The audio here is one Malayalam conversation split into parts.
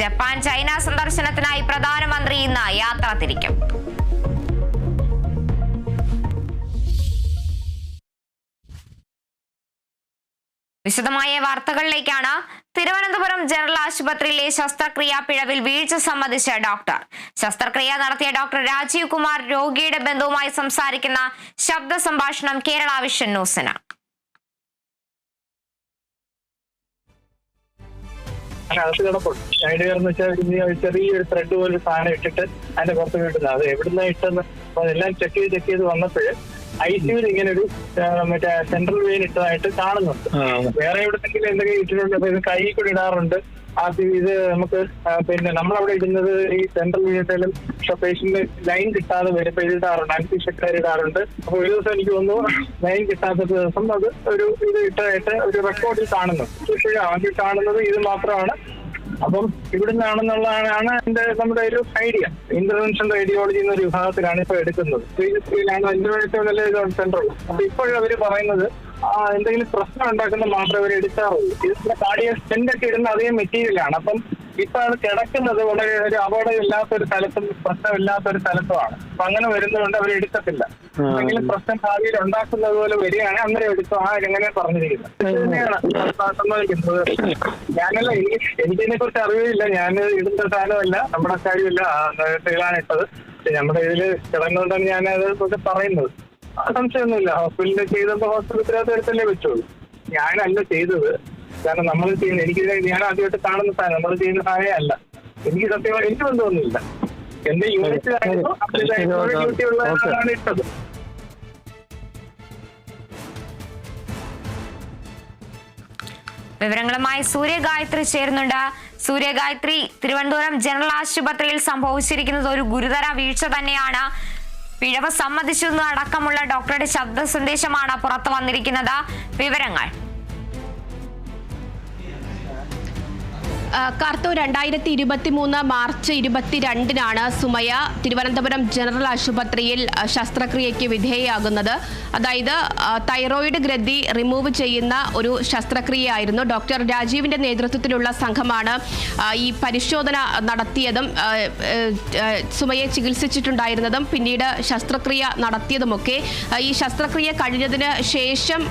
ജപ്പാൻ ചൈന സന്ദർശനത്തിനായി പ്രധാനമന്ത്രി ഇന്ന് യാത്ര തിരിക്കും. വിശദമായ വാർത്തകളിലേക്കാണ്. തിരുവനന്തപുരം ജനറൽ ആശുപത്രിയിലെ ശസ്ത്രക്രിയാ പിഴവിൽ വീഴ്ച സംബന്ധിച്ച ഡോക്ടർ. ശസ്ത്രക്രിയ നടത്തിയ ഡോക്ടർ രാജീവ് കുമാർ രോഗിയുടെ ബന്ധുവുമായി സംസാരിക്കുന്ന ശബ്ദ സംഭാഷണം കേരള വിഷൻ ന്യൂസിന്. ചെറിയൊരു ത്രെഡ് പോലെ സാധനം ഇട്ടിട്ട് അതിന്റെ പുറത്ത് കിട്ടുന്നത് അത് എവിടുന്ന ഇട്ടെന്ന് എല്ലാം ചെക്ക് ചെയ്ത് വന്നപ്പോൾ ICUവിൽ ഇങ്ങനെ ഒരു മറ്റേ സെൻട്രൽ വെയിൻ ഇട്ടതായിട്ട് കാണുന്നുണ്ട്. വേറെ എവിടെന്നെങ്കിലും എന്തെങ്കിലും ഇട്ടിട്ടുണ്ട്, ഇത് കൈ കൂടി ഇടാറുണ്ട്. ഇത് നമുക്ക് പിന്നെ നമ്മളവിടെ ഇടുന്നത് ഈ സെൻട്രൽ വെയിനിലും പേഷ്യന്റ് ലൈൻ കിട്ടാതെ വരുമ്പോ ഇടാറുണ്ട്, അൻസിഷക്കാർ ഇടാറുണ്ട്. അപ്പൊ ഒരു ദിവസം എനിക്ക് തോന്നുന്നു ലൈൻ കിട്ടാത്ത ദിവസം അത് ഒരു ഇത് ഇട്ടായിട്ട് ഒരു റെക്കോർഡിൽ കാണുന്നു. ഇപ്പോഴും ആദ്യം കാണുന്നത് ഇത് മാത്രമാണ്. അപ്പം ഇവിടുന്നാണെന്നുള്ളതാണ് നമ്മുടെ ഒരു ഐഡിയ. ഇന്റർവെൻഷൻ റേഡിയോളജി എന്നൊരു വിഭാഗത്തിലാണ് ഇപ്പൊ എടുക്കുന്നത്. Intervention centre. അപ്പൊ ഇപ്പോഴും അവര് പറയുന്നത് എന്തെങ്കിലും പ്രശ്നം ഉണ്ടാക്കുന്ന മാത്രമേ അവർ എടുക്കാറുള്ളൂ. ഇതിന്റെ കാർഡിയാക് സ്റ്റെന്റ് ഒക്കെ ഇടുന്ന അതേ മെറ്റീരിയലാണ്. അപ്പം ഇപ്പൊ അത് കിടക്കുന്നത് വളരെ ഒരു അപകടമില്ലാത്തൊരു സ്ഥലത്തും പ്രശ്നമില്ലാത്തൊരു സ്ഥലത്തുമാണ്. അപ്പൊ അങ്ങനെ വരുന്നതുകൊണ്ട് അവർ എടുക്കത്തില്ല. എന്തെങ്കിലും പ്രശ്നം ഭാവിയിൽ ഉണ്ടാക്കുന്നത് പോലെ വരികയാണെങ്കിൽ അന്നേരം എടുക്കും. എങ്ങനെ പറഞ്ഞിരിക്കുന്നത് തന്നെയാണ് സമ്മതിക്കുന്നത്. ഞാനല്ല, എനിക്കിതിനെ കുറിച്ച് അറിവില്ല. ഞാൻ ഇടുന്ന സാധനമല്ല, നമ്മുടെ കാര്യമില്ല, ഇതാണ് ഇട്ടത്. നമ്മുടെ ഇതില് കിടന്നുകൊണ്ടാണ് ഞാനത് പറയുന്നത്. സംശയമൊന്നുമില്ല. ഹോസ്പിറ്റലിൽ ചെയ്തപ്പോ ഹോസ്പിറ്റലിനകത്ത് എടുത്തല്ലേ വെച്ചോളൂ. ഞാനല്ല ചെയ്തത്. കാരണം നമ്മൾ ചെയ്യുന്ന ഞാൻ ആദ്യമായിട്ട് കാണുന്ന സാധനം, നമ്മൾ ചെയ്യുന്ന സാധനമേ അല്ല. എനിക്ക് സത്യമായി എനിക്ക് ബന്ധമൊന്നുമില്ല. എന്റെ യൂണിറ്റ് ഡ്യൂട്ടി ഉള്ള ആളാണ് ഇട്ടത്. വിവരങ്ങളുമായി സൂര്യഗായത്രി ചേരുന്നുണ്ട്. സൂര്യഗായത്രി, തിരുവനന്തപുരം ജനറൽ ആശുപത്രിയിൽ സംഭവിച്ചിരിക്കുന്നത് ഒരു ഗുരുതര വീഴ്ച തന്നെയാണ്. പിഴവ് സമ്മതിച്ചു അടക്കമുള്ള ഡോക്ടറുടെ ശബ്ദ സന്ദേശമാണ് പുറത്തു വന്നിരിക്കുന്നത്. വിവരങ്ങൾ. കാർത്തു, 2023 മാർച്ച് 22-നാണ് സുമയ തിരുവനന്തപുരം ജനറൽ ആശുപത്രിയിൽ ശസ്ത്രക്രിയയ്ക്ക് വിധേയയാകുന്നത്. അതായത് തൈറോയിഡ് ഗ്രന്ഥി റിമൂവ് ചെയ്യുന്ന ഒരു ശസ്ത്രക്രിയയായിരുന്നു. ഡോക്ടർ രാജീവിന്റെ നേതൃത്വത്തിലുള്ള സംഘമാണ് ഈ പരിശോധന നടത്തിയതും സുമയെ ചികിത്സിച്ചിട്ടുണ്ടായിരുന്നതും പിന്നീട് ശസ്ത്രക്രിയ നടത്തിയതുമൊക്കെ. ഈ ശസ്ത്രക്രിയ കഴിഞ്ഞതിന് ശേഷം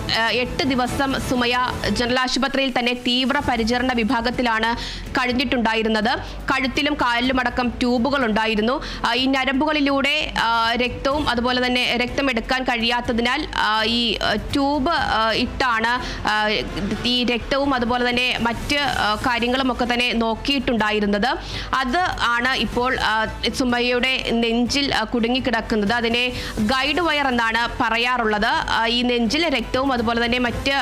8 ദിവസം സുമയ ജനറൽ ആശുപത്രിയിൽ തന്നെ തീവ്ര പരിചരണ വിഭാഗത്തിലാണ് കഴിഞ്ഞിട്ടുണ്ടായിരുന്നത്. കഴുത്തിലും കാലിലും അടക്കം ട്യൂബുകൾ ഉണ്ടായിരുന്നു. ഈ ഞരമ്പുകളിലൂടെ രക്തവും അതുപോലെ തന്നെ രക്തം എടുക്കാൻ കഴിയാത്തതിനാൽ ഈ ട്യൂബ് ഇട്ടാണ് ഈ രക്തവും അതുപോലെ തന്നെ മറ്റ് കാര്യങ്ങളും ഒക്കെ തന്നെ നോക്കിയിട്ടുണ്ടായിരുന്നത്. അത് ആണ് ഇപ്പോൾ സുമയ്യയുടെ നെഞ്ചിൽ കുടുങ്ങിക്കിടക്കുന്നത്. അതിനെ ഗൈഡ് വയർ എന്നാണ് പറയാറുള്ളത്. ഈ നെഞ്ചിൽ രക്തവും അതുപോലെ തന്നെ മറ്റ്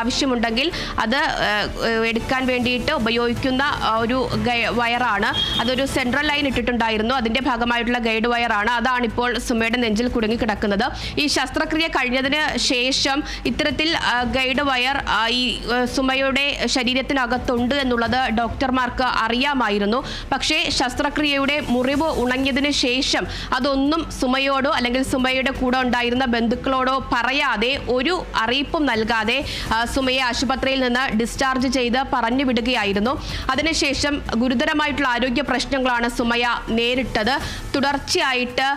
ആവശ്യമുണ്ടെങ്കിൽ അത് എടുക്കാൻ വേണ്ടിയിട്ട് ഉപയോഗിക്കുന്ന ഒരു വയറാണ്. അതൊരു സെൻട്രൽ ലൈൻ ഇട്ടിട്ടുണ്ടായിരുന്നു. അതിന്റെ ഭാഗമായിട്ടുള്ള ഗൈഡ് വയറാണ്. അതാണ് ഇപ്പോൾ സുമയുടെ നെഞ്ചിൽ കുടുങ്ങിക്കിടക്കുന്നത്. ഈ ശസ്ത്രക്രിയ കഴിഞ്ഞതിന് ശേഷം ഇത്തരത്തിൽ ഗൈഡ് വയർ ഈ സുമയുടെ ശരീരത്തിനകത്തുണ്ട് എന്നുള്ളത് ഡോക്ടർമാർക്ക് അറിയാമായിരുന്നു. പക്ഷേ ശസ്ത്രക്രിയയുടെ മുറിവ് ഉണങ്ങിയതിന് ശേഷം അതൊന്നും സുമയോടോ അല്ലെങ്കിൽ സുമയുടെ കൂടെ ഉണ്ടായിരുന്ന ബന്ധുക്കളോടോ പറയാതെ, ഒരു അറിയിപ്പും നൽകാതെ സുമയെ ആശുപത്രിയിൽ നിന്ന് ഡിസ്ചാർജ് ചെയ്ത് പറഞ്ഞു വിടുകയായിരുന്നു. അതിനുശേഷം ഗുരുതരമായിട്ടുള്ള ആരോഗ്യ പ്രശ്നങ്ങളാണ് സുമയ നേരിട്ടത്. തുടർച്ചയായിട്ട്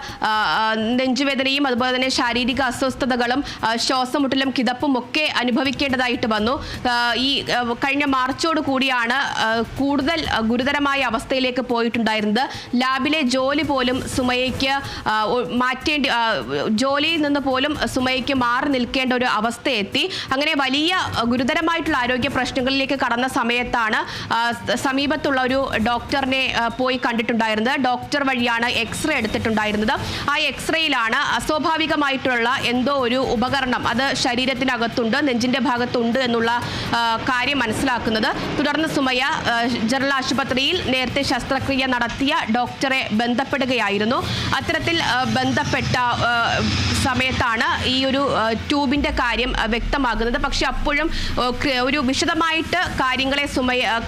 നെഞ്ചുവേദനയും അതുപോലെ തന്നെ ശാരീരിക അസ്വസ്ഥതകളും ശ്വാസമുട്ടലും കിതപ്പും ഒക്കെ അനുഭവിക്കേണ്ടതായിട്ട് വന്നു. ഈ കഴിഞ്ഞ മാർച്ചോട് കൂടിയാണ് കൂടുതൽ ഗുരുതരമായ അവസ്ഥയിലേക്ക് പോയിട്ടുണ്ടായിരുന്നത്. ലാബിലെ ജോലി പോലും സുമയ്ക്ക് ജോലിയിൽ നിന്ന് പോലും സുമയ്ക്ക് മാറി നിൽക്കേണ്ട ഒരു അവസ്ഥയെത്തി. അങ്ങനെ വലിയ ഗുരുതരമായിട്ടുള്ള ആരോഗ്യ പ്രശ്നങ്ങളിലേക്ക് കടന്ന സമയത്താണ് സമീപത്തുള്ള ഒരു ഡോക്ടറിനെ പോയി കണ്ടിട്ടുണ്ടായിരുന്നത്. ഡോക്ടർ വഴിയാണ് എക്സ്റേ എടുത്തിട്ടുണ്ടായിരുന്നത്. ആ എക്സ്റേയിലാണ് അസ്വാഭാവികമായിട്ടുള്ള എന്തോ ഒരു ഉപകരണം അത് ശരീരത്തിനകത്തുണ്ട്, നെഞ്ചിന്റെ ഭാഗത്തുണ്ട് എന്നുള്ള കാര്യം മനസ്സിലാക്കുന്നത്. തുടർന്ന് സുമയ ജനറൽ ആശുപത്രിയിൽ നേരത്തെ ശസ്ത്രക്രിയ നടത്തിയ ഡോക്ടറെ ബന്ധപ്പെടുകയായിരുന്നു. അത്തരത്തിൽ ബന്ധപ്പെട്ട സമയത്താണ് ഈ ഒരു ട്യൂബിന്റെ കാര്യം വ്യക്തമാകുന്നത്. പക്ഷെ അപ്പോഴും ഒരു വിശദമായിട്ട് കാര്യങ്ങളെ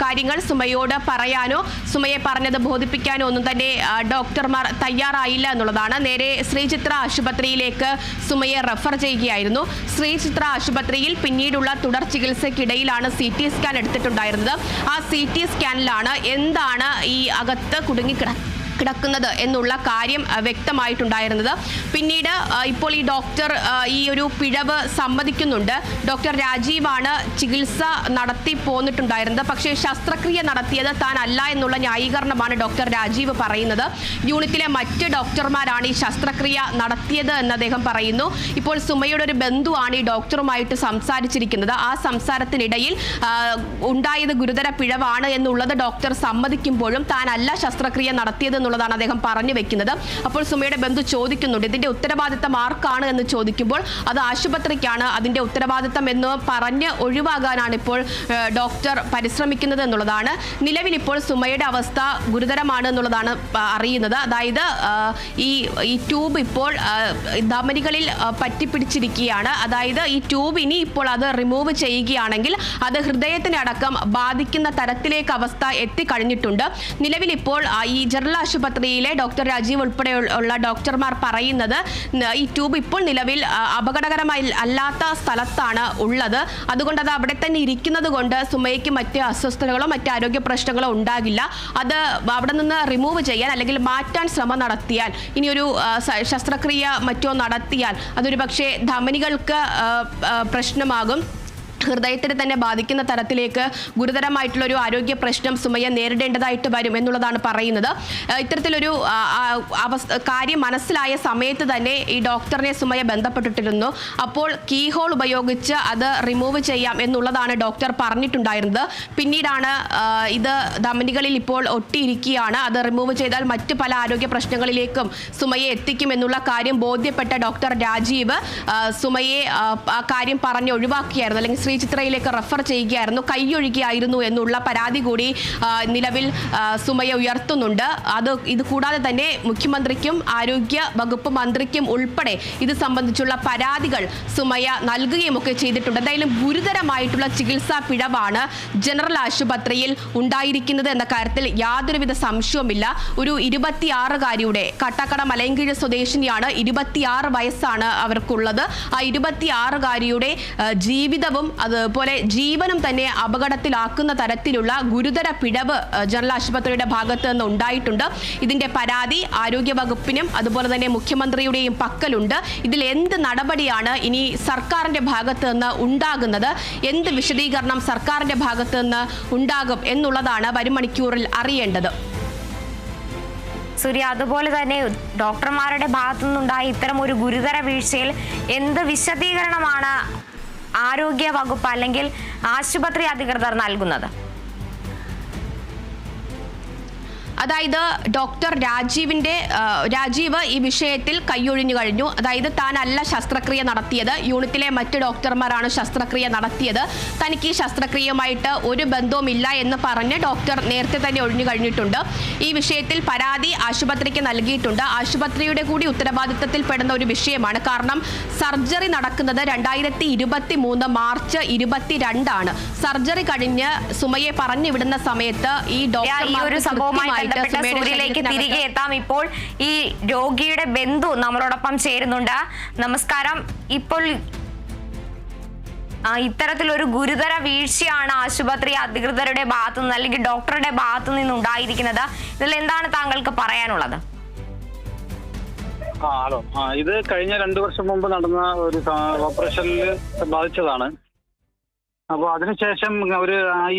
കാര്യങ്ങൾ സുമയോട് പറയാനോ സുമയെ പറഞ്ഞത് ബോധിപ്പിക്കാനോ ഒന്നും തന്നെ ഡോക്ടർമാർ തയ്യാറായില്ല എന്നുള്ളതാണ്. നേരെ ശ്രീചിത്ര ആശുപത്രിയിലേക്ക് സുമയെ റെഫർ ചെയ്യുകയായിരുന്നു. ശ്രീചിത്ര ആശുപത്രിയിൽ പിന്നീടുള്ള തുടർ ചികിത്സയ്ക്കിടയിലാണ് CT സ്കാൻ എടുത്തിട്ടുണ്ടായിരുന്നത്. ആ CT സ്കാനിലാണ് എന്താണ് ഈ അകത്ത് കിടക്കുന്നത് എന്നുള്ള കാര്യം വ്യക്തമായിട്ടുണ്ടായിരുന്നത്. പിന്നീട് ഇപ്പോൾ ഈ ഡോക്ടർ ഈ ഒരു പിഴവ് സമ്മതിക്കുന്നുണ്ട്. ഡോക്ടർ രാജീവാണ് ചികിത്സ നടത്തി പോന്നിട്ടുണ്ടായിരുന്നത്. പക്ഷേ ശസ്ത്രക്രിയ നടത്തിയത് താൻ അല്ല എന്നുള്ള ന്യായീകരണമാണ് ഡോക്ടർ രാജീവ് പറയുന്നത്. യൂണിറ്റിലെ മറ്റ് ഡോക്ടർമാരാണ് ഈ ശസ്ത്രക്രിയ നടത്തിയത് എന്ന് അദ്ദേഹം പറയുന്നു. ഇപ്പോൾ സുമയുടെ ഒരു ബന്ധുവാണ് ഈ ഡോക്ടറുമായിട്ട് സംസാരിച്ചിരിക്കുന്നത്. ആ സംസാരത്തിനിടയിൽ ഉണ്ടായത് ഗുരുതര പിഴവാണ് എന്നുള്ളത് ഡോക്ടർ സമ്മതിക്കുമ്പോഴും താൻ അല്ല ശസ്ത്രക്രിയ നടത്തിയത് എന്നുള്ളതാണ് അദ്ദേഹം പറഞ്ഞു വെക്കുന്നത്. അപ്പോൾ സുമയുടെ ബന്ധു ചോദിക്കുന്നുണ്ട്, ഇതിന്റെ ഉത്തരവാദിത്തം ആർക്കാണ് എന്ന് ചോദിക്കുമ്പോൾ അത് ആശുപത്രിക്കാണ് അതിന്റെ ഉത്തരവാദിത്തം എന്ന് പറഞ്ഞ് ഒഴിവാകാനാണ് ഇപ്പോൾ ഡോക്ടർ പരിശ്രമിക്കുന്നത് എന്നുള്ളതാണ്. നിലവിൽ ഇപ്പോൾ സുമയുടെ അവസ്ഥ ഗുരുതരമാണ് എന്നുള്ളതാണ് അറിയുന്നത്. അതായത് ഈ ട്യൂബ് ഇപ്പോൾ ധമനികളിൽ പറ്റിപ്പിടിച്ചിരിക്കുകയാണ്. അതായത് ഈ ട്യൂബ് ഇനി ഇപ്പോൾ അത് റിമൂവ് ചെയ്യുകയാണെങ്കിൽ അത് ഹൃദയത്തിനടക്കം ബാധിക്കുന്ന തരത്തിലേക്ക് അവസ്ഥ എത്തിക്കഴിഞ്ഞിട്ടുണ്ട്. നിലവിൽ ഇപ്പോൾ ഈ ജനറൽ ആശുപത്രിയിലെ ഡോക്ടർ രാജീവ് ഉൾപ്പെടെയുള്ള ഡോക്ടർമാർ പറയുന്നത് ഈ ട്യൂബ് ഇപ്പോൾ നിലവിൽ അപകടകരമായി അല്ലാത്ത സ്ഥലത്താണ് ഉള്ളത്. അതുകൊണ്ട് അത് അവിടെ തന്നെ ഇരിക്കുന്നത് കൊണ്ട് സുമയ്ക്ക് മറ്റ് അസ്വസ്ഥതകളോ മറ്റ് ആരോഗ്യ പ്രശ്നങ്ങളോ ഉണ്ടാകില്ല. അത് അവിടെ നിന്ന് റിമൂവ് ചെയ്യാൻ അല്ലെങ്കിൽ മാറ്റാൻ ശ്രമം നടത്തിയാൽ, ഇനിയൊരു ശസ്ത്രക്രിയ മറ്റോ നടത്തിയാൽ അതൊരു പക്ഷേ ധമനികൾക്ക് പ്രശ്നമാകും. ഹൃദയത്തിന് തന്നെ ബാധിക്കുന്ന തരത്തിലേക്ക് ഗുരുതരമായിട്ടുള്ളൊരു ആരോഗ്യ പ്രശ്നം സുമയെ നേരിടേണ്ടതായിട്ട് വരും എന്നുള്ളതാണ് പറയുന്നത്. ഇത്തരത്തിലൊരു കാര്യം മനസ്സിലായ സമയത്ത് തന്നെ ഈ ഡോക്ടറിനെ സുമയെ ബന്ധപ്പെട്ടിട്ടിരുന്നു. അപ്പോൾ കീ ഹോൾ ഉപയോഗിച്ച് അത് റിമൂവ് ചെയ്യാം എന്നുള്ളതാണ് ഡോക്ടർ പറഞ്ഞിട്ടുണ്ടായിരുന്നത്. പിന്നീടാണ് ഇത് ധമനികളിൽ ഇപ്പോൾ ഒട്ടിയിരിക്കുകയാണ്, അത് റിമൂവ് ചെയ്താൽ മറ്റ് പല ആരോഗ്യ പ്രശ്നങ്ങളിലേക്കും സുമയെ എത്തിക്കും എന്നുള്ള കാര്യം ബോധ്യപ്പെട്ട ഡോക്ടർ രാജീവ് സുമയെ ആ കാര്യം പറഞ്ഞ് ഒഴിവാക്കിയായിരുന്നു, അല്ലെങ്കിൽ ശ്രീചിത്രയിലേക്ക് റെഫർ ചെയ്യുകയായിരുന്നു, കൈയൊഴുകിയായിരുന്നു എന്നുള്ള പരാതി കൂടി നിലവിൽ സുമയ ഉയർത്തുന്നുണ്ട്. ഇത് കൂടാതെ തന്നെ മുഖ്യമന്ത്രിക്കും ആരോഗ്യ വകുപ്പ് മന്ത്രിക്കും ഉൾപ്പെടെ ഇത് സംബന്ധിച്ചുള്ള പരാതികൾ സുമയ നൽകുകയുമൊക്കെ ചെയ്തിട്ടുണ്ട്. എന്തായാലും ഗുരുതരമായിട്ടുള്ള ചികിത്സാ പിഴവാണ് ജനറൽ ആശുപത്രിയിൽ ഉണ്ടായിരിക്കുന്നത് എന്ന കാര്യത്തിൽ യാതൊരുവിധ സംശയവുമില്ല. ഒരു 26-കാരിയുടെ കാട്ടാക്കട മലയൻകീഴ് സ്വദേശിനിയാണ്, 26 വയസ്സാണ് അവർക്കുള്ളത്. ആ 26-കാരിയുടെ ജീവിതവും അതുപോലെ ജീവനും തന്നെ അപകടത്തിലാക്കുന്ന തരത്തിലുള്ള ഗുരുതര പിഴവ് ജനറൽ ആശുപത്രിയുടെ ഭാഗത്ത് നിന്ന് ഉണ്ടായിട്ടുണ്ട്. ഇതിന്റെ പരാതി ആരോഗ്യ വകുപ്പിനും അതുപോലെ തന്നെ മുഖ്യമന്ത്രിയുടെയും പക്കലുണ്ട്. ഇതിൽ എന്ത് നടപടിയാണ് ഇനി സർക്കാരിന്റെ ഭാഗത്ത് നിന്ന് ഉണ്ടാകുന്നത്, എന്ത് വിശദീകരണം സർക്കാരിന്റെ ഭാഗത്ത് നിന്ന് ഉണ്ടാകും എന്നുള്ളതാണ് വരും മണിക്കൂറിൽ അറിയേണ്ടത്. സൂര്യ, അതുപോലെ തന്നെ ഡോക്ടർമാരുടെ ഭാഗത്തു നിന്നുണ്ടായ ഇത്തരം ഒരു ഗുരുതര വീഴ്ചയിൽ എന്ത് വിശദീകരണമാണ് ആരോഗ്യ വകുപ്പ് അല്ലെങ്കിൽ ആശുപത്രി അധികൃതർ നൽകുന്നത്? അതായത് ഡോക്ടർ രാജീവ് ഈ വിഷയത്തിൽ കൈയൊഴിഞ്ഞു കഴിഞ്ഞു. അതായത് താനല്ല ശസ്ത്രക്രിയ നടത്തിയത്, യൂണിറ്റിലെ മറ്റ് ഡോക്ടർമാരാണ് ശസ്ത്രക്രിയ നടത്തിയത്, തനിക്ക് ഈ ശസ്ത്രക്രിയയുമായിട്ട് ഒരു ബന്ധവുമില്ല എന്ന് പറഞ്ഞ് ഡോക്ടർ നേരത്തെ തന്നെ ഒഴിഞ്ഞു കഴിഞ്ഞിട്ടുണ്ട്. ഈ വിഷയത്തിൽ പരാതി ആശുപത്രിക്ക് നൽകിയിട്ടുണ്ട്. ആശുപത്രിയുടെ കൂടി ഉത്തരവാദിത്തത്തിൽപ്പെടുന്ന ഒരു വിഷയമാണ്. കാരണം സർജറി നടക്കുന്നത് 2023 മാർച്ച് 22 സർജറി കഴിഞ്ഞ് സുമയെ പറഞ്ഞു വിടുന്ന സമയത്ത് ഈ ഡോക്ടർ സൂര്യയിലേക്ക് തിരികെ എത്താം. ഇപ്പോൾ ഈ രോഗിയുടെ ബന്ധു നമ്മളോടൊപ്പം ചേരുന്നുണ്ട്. നമസ്കാരം. ഇപ്പോൾ ഇത്തരത്തിലൊരു ഗുരുതര വീഴ്ചയാണ് ആശുപത്രി അധികൃതരുടെ ഭാഗത്തു നിന്ന് അല്ലെങ്കിൽ ഡോക്ടറുടെ ഭാഗത്തു നിന്നുണ്ടായിരിക്കുന്നത്. ഇതിൽ എന്താണ് താങ്കൾക്ക് പറയാനുള്ളത്? ഹലോ, ഇത് കഴിഞ്ഞ 2 വർഷം മുമ്പ് നടന്ന ഒരു ഓപ്പറേഷനിൽ ബാധിച്ചതാണ്. അപ്പോൾ അതിനുശേഷം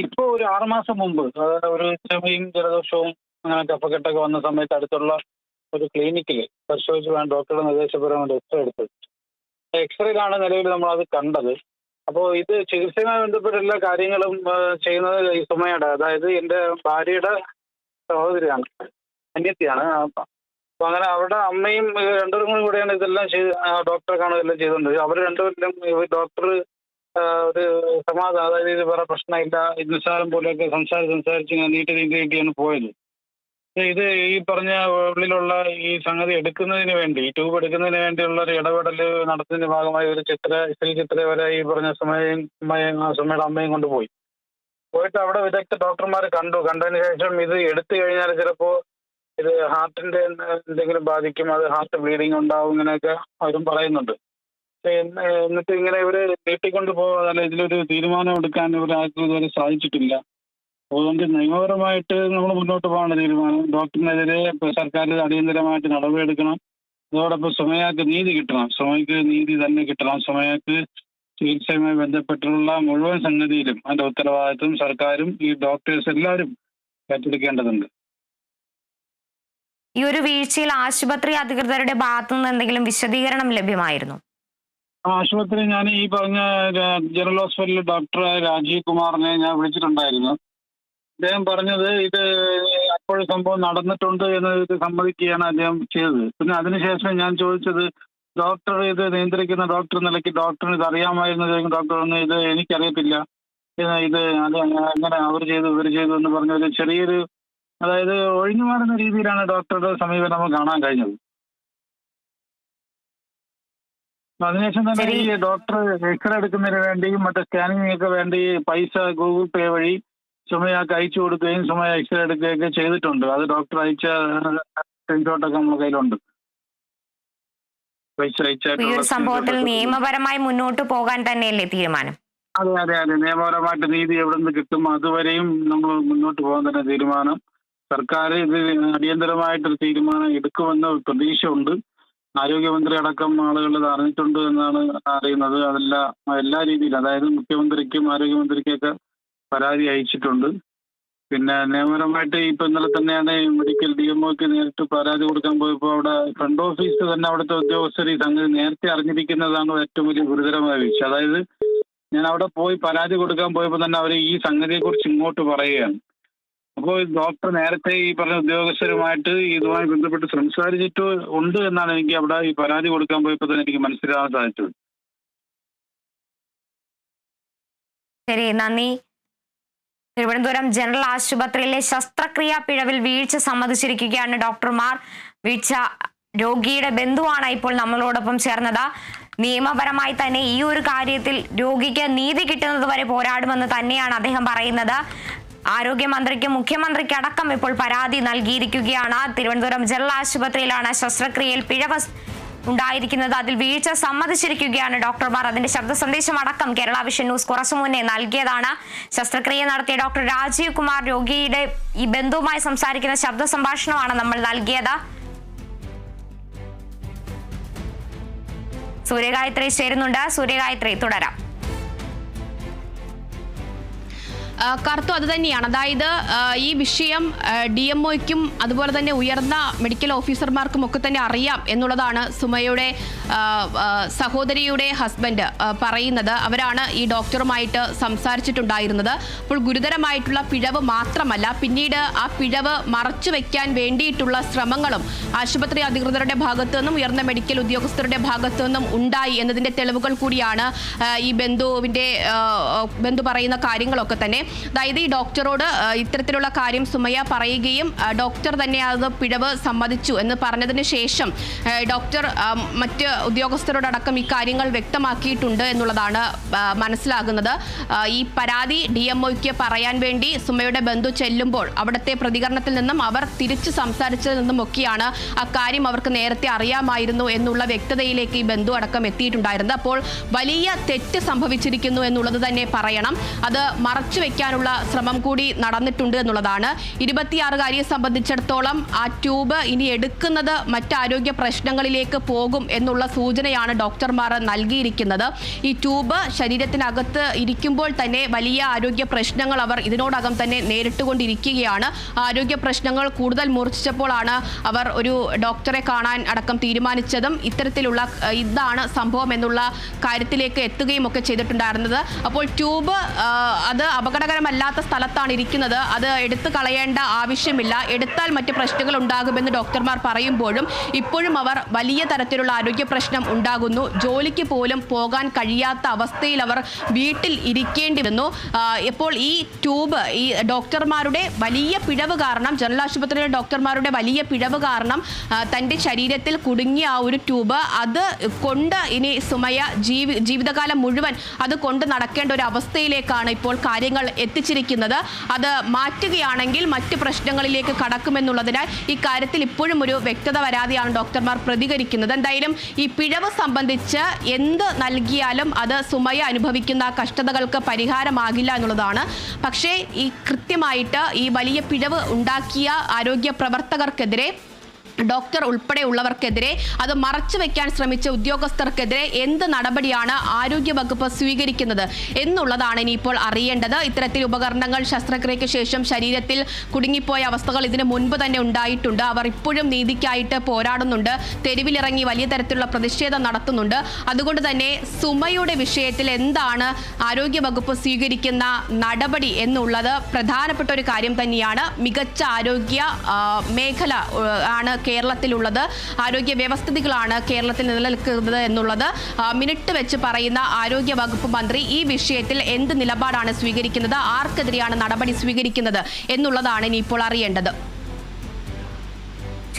ഇപ്പോൾ ഒരു 6 മാസം മുമ്പ് ഒരു ചുമയും ജലദോഷവും അങ്ങനെ കഫക്കെട്ടൊക്കെ വന്ന സമയത്ത് അടുത്തുള്ള ഒരു ക്ലിനിക്കിൽ പരിശോധിച്ച് വേണം ഡോക്ടറുടെ നിർദ്ദേശപ്രകാരം എക്സ്റേ എടുത്തത്. എക്സ്റേയിലാണ് നിലവിൽ നമ്മളത് കണ്ടത്. അപ്പോൾ ഇത് ചികിത്സയുമായി ബന്ധപ്പെട്ട എല്ലാ കാര്യങ്ങളും ചെയ്യുന്നത് ഈ സുമയുടെ, അതായത് എൻ്റെ ഭാര്യയുടെ സഹോദരിയാണ്, അന്യത്തിയാണ്. അപ്പോൾ അങ്ങനെ അവരുടെ അമ്മയും രണ്ടുപേരും കൂടെയാണ് ഇതെല്ലാം ഡോക്ടറെ കാണുക എല്ലാം ചെയ്തുകൊണ്ടിരിക്കുന്നത്. അവർ രണ്ടുപേരിലും ഡോക്ടർ ഒരു സമാധാനം, അതായത് ഇത് വേറെ പ്രശ്നമില്ല, നിസ്സാരം പോലെയൊക്കെ സംസാരിച്ച് ഇങ്ങനെ നീട്ടിയാണ് പോയത്. ഇത് ഈ പറഞ്ഞ ഉള്ളിലുള്ള ഈ സംഗതി എടുക്കുന്നതിന് വേണ്ടി, ഈ ട്യൂബ് എടുക്കുന്നതിന് വേണ്ടിയുള്ള ഒരു ഇടപെടൽ നടത്തുന്നതിന്റെ ഭാഗമായി ഒരു ശ്രീചിത്ര വരെ ഈ പറഞ്ഞ സുമയുടെ അമ്മയും കൊണ്ടുപോയി. പോയിട്ട് അവിടെ വിദഗ്ധ ഡോക്ടർമാർ കണ്ടതിന് ശേഷം ഇത് എടുത്തു കഴിഞ്ഞാൽ ചിലപ്പോൾ ഇത് ഹാർട്ടിന്റെ എന്തെങ്കിലും ബാധിക്കും, അത് ഹാർട്ട് ബ്ലീഡിങ് ഉണ്ടാവും, ഇങ്ങനെയൊക്കെ അവരും പറയുന്നുണ്ട്. എന്നിട്ട് ഇങ്ങനെ ഇവര് നീട്ടിക്കൊണ്ട് പോകാതെ ഇതിലൊരു തീരുമാനം എടുക്കാൻ ഇവരാർക്കും ഇതുവരെ സാധിച്ചിട്ടില്ല. അതുകൊണ്ട് നിയമപരമായിട്ട് നമ്മൾ മുന്നോട്ട് പോകാനുള്ള തീരുമാനം, ഡോക്ടറിനെതിരെ സർക്കാർ അടിയന്തരമായിട്ട് നടപടിയെടുക്കണം. അതോടൊപ്പം സുമയ്യക്ക് നീതി കിട്ടണം, സുമയ്ക്ക് നീതി തന്നെ കിട്ടണം. സുമയ്യക്ക് ചികിത്സയുമായി ബന്ധപ്പെട്ടുള്ള മുഴുവൻ സംഗതിയിലും അതിന്റെ ഉത്തരവാദിത്വം സർക്കാരും ഈ ഡോക്ടേഴ്സ് എല്ലാവരും ഏറ്റെടുക്കേണ്ടതുണ്ട്. ഈ ഒരു വീഴ്ചയിൽ ആശുപത്രി അധികൃതരുടെ ഭാഗത്തു നിന്ന് എന്തെങ്കിലും വിശദീകരണം ലഭ്യമായിരുന്നു? ആശുപത്രി ഞാൻ ഈ പറഞ്ഞ ജനറൽ ഹോസ്പിറ്റലിൽ ഡോക്ടർ രാജീവ് കുമാറിനെ ഞാൻ വിളിച്ചിട്ടുണ്ടായിരുന്നു. അദ്ദേഹം പറഞ്ഞത് ഇത് അപ്പോൾ സംഭവം നടന്നിട്ടുണ്ട് എന്ന് ഇത് സമ്മതിക്കുകയാണ് അദ്ദേഹം ചെയ്തത്. പിന്നെ അതിനുശേഷം ഞാൻ ചോദിച്ചത്, ഡോക്ടർ ഇത് നിയന്ത്രിക്കുന്ന ഡോക്ടർ നിലയ്ക്ക് ഡോക്ടറിന് ഇത് അറിയാമായിരുന്നു? ഡോക്ടർ ഒന്ന് ഇത് എനിക്കറിയത്തില്ല, ഇത് അത് അങ്ങനെ അവർ ചെയ്തു ഇവർ ചെയ്തു എന്ന് പറഞ്ഞ ഒരു ചെറിയൊരു, അതായത് ഒഴിഞ്ഞു മാറുന്ന രീതിയിലാണ് ഡോക്ടറുടെ സമീപനം നമുക്ക് കാണാൻ കഴിഞ്ഞത്. അതിനുശേഷം തന്നെ ഈ ഡോക്ടർ എക്സ്റേ എടുക്കുന്നതിന് വേണ്ടിയും മറ്റേ സ്കാനിങ്ങിനൊക്കെ വേണ്ടി പൈസ ഗൂഗിൾ പേ വഴി സുമയ്യക്ക് അയച്ചു കൊടുക്കുകയും സുമയ്യ എക്സ്റേ എടുക്കുകയൊക്കെ ചെയ്തിട്ടുണ്ട്. അത് ഡോക്ടർ അയച്ച സ്ക്രീൻഷോട്ടൊക്കെ നമ്മുടെ കയ്യിലുണ്ട്. പൈസ ഈ ഒരു സംഭവത്തിൽ നിയമപരമായി മുന്നോട്ട് പോകാൻ തന്നെയല്ലേ തീരുമാനം? അതെ അതെ അതെ, നിയമപരമായിട്ട് നീതി എവിടെ നിന്ന് കിട്ടും അതുവരെയും നമ്മൾ മുന്നോട്ട് പോകാൻ തന്നെ തീരുമാനം. സർക്കാർ ഇത് അടിയന്തരമായിട്ടൊരു തീരുമാനം എടുക്കുമെന്ന് പ്രതീക്ഷയുണ്ട്. ആരോഗ്യമന്ത്രി അടക്കം ആളുകൾ ഇത് അറിഞ്ഞിട്ടുണ്ട് എന്നാണ് അറിയുന്നത്. എല്ലാ രീതിയിലും, അതായത് മുഖ്യമന്ത്രിക്കും ആരോഗ്യമന്ത്രിക്കൊക്കെ പരാതി അയച്ചിട്ടുണ്ട്. പിന്നെ നിയമപരമായിട്ട് ഇപ്പൊ ഇന്നലെ തന്നെയാണ് മെഡിക്കൽ DMOക്ക് നേരിട്ട് പരാതി കൊടുക്കാൻ പോയപ്പോൾ അവിടെ ഫ്രണ്ട് ഓഫീസ് തന്നെ അവിടുത്തെ ഉദ്യോഗസ്ഥർ ഈ സംഗതി നേരത്തെ അറിഞ്ഞിരിക്കുന്നതാണ് ഏറ്റവും വലിയ ഗുരുതരമായ വീഴ്ച. അതായത് ഞാൻ അവിടെ പോയി പരാതി കൊടുക്കാൻ പോയപ്പോൾ തന്നെ അവർ ഈ സംഗതിയെ കുറിച്ച് ഇങ്ങോട്ട് പറയുകയാണ്. അപ്പോൾ ഡോക്ടർ നേരത്തെ ഈ പറഞ്ഞ ഉദ്യോഗസ്ഥരുമായിട്ട് ഇതുമായി ബന്ധപ്പെട്ട് സംസാരിച്ചിട്ട് ഉണ്ട് എന്നാണ് എനിക്ക് അവിടെ ഈ പരാതി കൊടുക്കാൻ പോയപ്പോൾ തന്നെ എനിക്ക് മനസ്സിലാവാൻ സാധിച്ചത്. ശരി, നന്ദി. തിരുവനന്തപുരം ജനറൽ ആശുപത്രിയിലെ ശസ്ത്രക്രിയാ പിഴവിൽ വീഴ്ച സമ്മതിച്ചിരിക്കുകയാണ് ഡോക്ടർമാർ. വീഴ്ച രോഗിയുടെ ബന്ധുവാണ് ഇപ്പോൾ നമ്മളോടൊപ്പം ചേർന്നത്. നിയമപരമായി തന്നെ ഈ ഒരു കാര്യത്തിൽ രോഗിക്ക് നീതി കിട്ടുന്നത് വരെ പോരാടുമെന്ന് തന്നെയാണ് അദ്ദേഹം പറയുന്നത്. ആരോഗ്യമന്ത്രിക്കും മുഖ്യമന്ത്രിക്ക് അടക്കം ഇപ്പോൾ പരാതി നൽകിയിരിക്കുകയാണ്. തിരുവനന്തപുരം ജനറൽ ആശുപത്രിയിലാണ് ശസ്ത്രക്രിയയിൽ പിഴവ് ഉണ്ടായിരിക്കുന്നത്. അതിൽ വീഴ്ച സമ്മതിച്ചിരിക്കുകയാണ് ഡോക്ടർമാർ. അതിന്റെ ശബ്ദ സന്ദേശം അടക്കം കേരള വിഷൻ ന്യൂസ് കുറച്ചു മുന്നേ നൽകിയതാണ്. ശസ്ത്രക്രിയ നടത്തിയ ഡോക്ടർ രാജീവ് കുമാർ രോഗിയുടെ ഈ ബന്ധുവുമായി സംസാരിക്കുന്ന ശബ്ദ സംഭാഷണമാണ് നമ്മൾ നൽകിയത്. സൂര്യഗായത്രി ചേരുന്നുണ്ട്. സൂര്യഗായത്രി, തുടരാം. കറുത്തു അത് തന്നെയാണ്. അതായത് ഈ വിഷയം DMOയ്ക്കും അതുപോലെ തന്നെ ഉയർന്ന മെഡിക്കൽ ഓഫീസർമാർക്കും ഒക്കെ തന്നെ അറിയാം എന്നുള്ളതാണ് സുമയ്യയുടെ സഹോദരിയുടെ ഹസ്ബൻഡ് പറയുന്നത്. അവരാണ് ഈ ഡോക്ടറുമായിട്ട് സംസാരിച്ചിട്ടുണ്ടായിരുന്നത്. അപ്പോൾ ഗുരുതരമായിട്ടുള്ള പിഴവ് മാത്രമല്ല, പിന്നീട് ആ പിഴവ് മറച്ചു വെക്കാൻ വേണ്ടിയിട്ടുള്ള ശ്രമങ്ങളും ആശുപത്രി അധികൃതരുടെ ഭാഗത്തു നിന്നും ഉയർന്ന മെഡിക്കൽ ഉദ്യോഗസ്ഥരുടെ ഭാഗത്തു നിന്നും ഉണ്ടായി എന്നതിന്റെ തെളിവുകൾ കൂടിയാണ് ഈ ബന്ധു പറയുന്ന കാര്യങ്ങളൊക്കെ തന്നെ. അതായത് ഈ ഡോക്ടറോട് ഇത്തരത്തിലുള്ള കാര്യം സുമയ്യ പറയുകയും ഡോക്ടർ തന്നെ അത് പിഴവ് സമ്മതിച്ചു എന്ന് പറഞ്ഞതിന് ശേഷം ഡോക്ടർ മറ്റ് ഉദ്യോഗസ്ഥരോടടക്കം ഈ കാര്യങ്ങൾ വ്യക്തമാക്കിയിട്ടുണ്ട് എന്നുള്ളതാണ് മനസ്സിലാകുന്നത്. ഈ പരാതി DMOയ്ക്ക് പറയാൻ വേണ്ടി സുമയ്യയുടെ ബന്ധു ചെല്ലുമ്പോൾ അവിടുത്തെ പ്രതികരണത്തിൽ നിന്നും അവർ തിരിച്ചു സംസാരിച്ചതിൽ നിന്നുമൊക്കെയാണ് ആ കാര്യം അവർക്ക് നേരത്തെ അറിയാമായിരുന്നു എന്നുള്ള വ്യക്തതയിലേക്ക് ഈ ബന്ധു അടക്കം എത്തിയിട്ടുണ്ടായിരുന്നത്. അപ്പോൾ വലിയ തെറ്റ് സംഭവിച്ചിരിക്കുന്നു എന്നുള്ളത് തന്നെ പറയണം. അത് മറച്ചു വെക്കാനുള്ള ശ്രമം കൂടി നടന്നിട്ടുണ്ട് എന്നുള്ളതാണ്. 26-കാരിയെ സംബന്ധിച്ചിടത്തോളം ആ ട്യൂബ് ഇനി എടുക്കുന്നത് മറ്റാരോഗ്യ പ്രശ്നങ്ങളിലേക്ക് പോകും എന്നുള്ള സൂചനയാണ് ഡോക്ടർമാർ നൽകിയിരിക്കുന്നത്. ഈ ട്യൂബ് ശരീരത്തിനകത്ത് ഇരിക്കുമ്പോൾ തന്നെ വലിയ ആരോഗ്യ പ്രശ്നങ്ങൾ അവർ ഇതിനോടകം തന്നെ നേരിട്ടുകൊണ്ടിരിക്കുകയാണ്. ആരോഗ്യ പ്രശ്നങ്ങൾ കൂടുതൽ മൂർച്ഛിച്ചപ്പോഴാണ് അവർ ഒരു ഡോക്ടറെ കാണാൻ അടക്കം തീരുമാനിച്ചതും ഇത്തരത്തിലുള്ള ഇതാണ് സംഭവം എന്നുള്ള കാര്യത്തിലേക്ക് എത്തുകയും ഒക്കെ ചെയ്തിട്ടുണ്ടായിരുന്നത്. അപ്പോൾ ട്യൂബ് അത് അപകടകരമല്ലാത്ത സ്ഥലത്താണ് ഇരിക്കുന്നത്, അത് എടുത്തു കളയേണ്ട ആവശ്യമില്ല, എടുത്താൽ മറ്റ് പ്രശ്നങ്ങൾ ഉണ്ടാകുമെന്ന് ഡോക്ടർമാർ പറയുമ്പോഴും ഇപ്പോഴും അവർ വലിയ തരത്തിലുള്ള ആരോഗ്യ പ്രശ്നം ഉണ്ടാകുന്നു. ജോലിക്ക് പോലും പോകാൻ കഴിയാത്ത അവസ്ഥയിൽ അവർ വീട്ടിൽ ഇരിക്കേണ്ടി വന്നു. ഇപ്പോൾ ഈ ട്യൂബ് ഈ ഡോക്ടർമാരുടെ വലിയ പിഴവ് കാരണം, ജനറൽ ആശുപത്രിയിലെ ഡോക്ടർമാരുടെ വലിയ പിഴവ് കാരണം തൻ്റെ ശരീരത്തിൽ കുടുങ്ങിയ ആ ഒരു ട്യൂബ് അത് കൊണ്ട് ഇനി സുമയ്യ ജീവിതകാലം മുഴുവൻ അത് കൊണ്ട് നടക്കേണ്ട ഒരു അവസ്ഥയിലേക്കാണ് ഇപ്പോൾ കാര്യങ്ങൾ എത്തിച്ചിരിക്കുന്നത്. അത് മാറ്റുകയാണെങ്കിൽ മറ്റ് പ്രശ്നങ്ങളിലേക്ക് കടക്കുമെന്നുള്ളതിനാൽ ഇക്കാര്യത്തിൽ ഇപ്പോഴും ഒരു വ്യക്തത വരാതെയാണ് ഡോക്ടർമാർ പ്രതികരിക്കുന്നത്. എന്തായാലും ഈ പിഴവ് സംബന്ധിച്ച് എന്ത് നൽകിയാലും അത് സുമയ അനുഭവിക്കുന്ന കഷ്ടതകൾക്ക് പരിഹാരമാകില്ല എന്നുള്ളതാണ്. പക്ഷേ ഈ കൃത്യമായിട്ട് ഈ വലിയ പിഴവ് ഉണ്ടാക്കിയ ആരോഗ്യ പ്രവർത്തകർക്കെതിരെ, ഡോക്ടർ ഉൾപ്പെടെയുള്ളവർക്കെതിരെ, അത് മറച്ചു വെക്കാൻ ശ്രമിച്ച ഉദ്യോഗസ്ഥർക്കെതിരെ എന്ത് നടപടിയാണ് ആരോഗ്യവകുപ്പ് സ്വീകരിക്കുന്നത് എന്നുള്ളതാണ് ഇനിയിപ്പോൾ അറിയേണ്ടത്. ഇത്തരത്തിൽ ഉപകരണങ്ങൾ ശസ്ത്രക്രിയയ്ക്ക് ശേഷം ശരീരത്തിൽ കുടുങ്ങിപ്പോയ അവസ്ഥകൾ ഇതിനു മുൻപ് തന്നെ ഉണ്ടായിട്ടുണ്ട്. അവർ ഇപ്പോഴും നീതിക്കായിട്ട് പോരാടുന്നുണ്ട്, തെരുവിലിറങ്ങി വലിയ തരത്തിലുള്ള പ്രതിഷേധം നടത്തുന്നുണ്ട്. അതുകൊണ്ട് തന്നെ സുമയുടെ വിഷയത്തിൽ എന്താണ് ആരോഗ്യവകുപ്പ് സ്വീകരിക്കുന്ന നടപടി എന്നുള്ളത് പ്രധാനപ്പെട്ട ഒരു കാര്യം തന്നെയാണ്. മികച്ച ആരോഗ്യ മേഖല ആണ് കേരളത്തിലുള്ളത്, ആരോഗ്യ വ്യവസ്ഥിതികളാണ് കേരളത്തിൽ നിലനിൽക്കുന്നത് എന്നുള്ളത് മിനിറ്റ് വെച്ച് പറയുന്ന ആരോഗ്യ വകുപ്പ് മന്ത്രി ഈ വിഷയത്തിൽ എന്ത് നിലപാടാണ് സ്വീകരിക്കുന്നത്, ആർക്കെതിരെയാണ് നടപടി സ്വീകരിക്കുന്നത് എന്നുള്ളതാണ് ഇനിയിപ്പോൾ അറിയേണ്ടത്.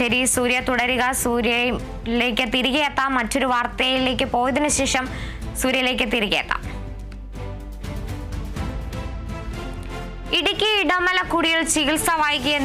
ശരി സൂര്യ, തുടരുക. സൂര്യയിലേക്ക് തിരികെ എത്താം. മറ്റൊരു വാർത്തയിലേക്ക് പോയതിനു ശേഷം സൂര്യയിലേക്ക് തിരികെ എത്താം. ഇടുക്കി ഇടമലക്കുടിയിൽ ചികിത്സ വൈകിയ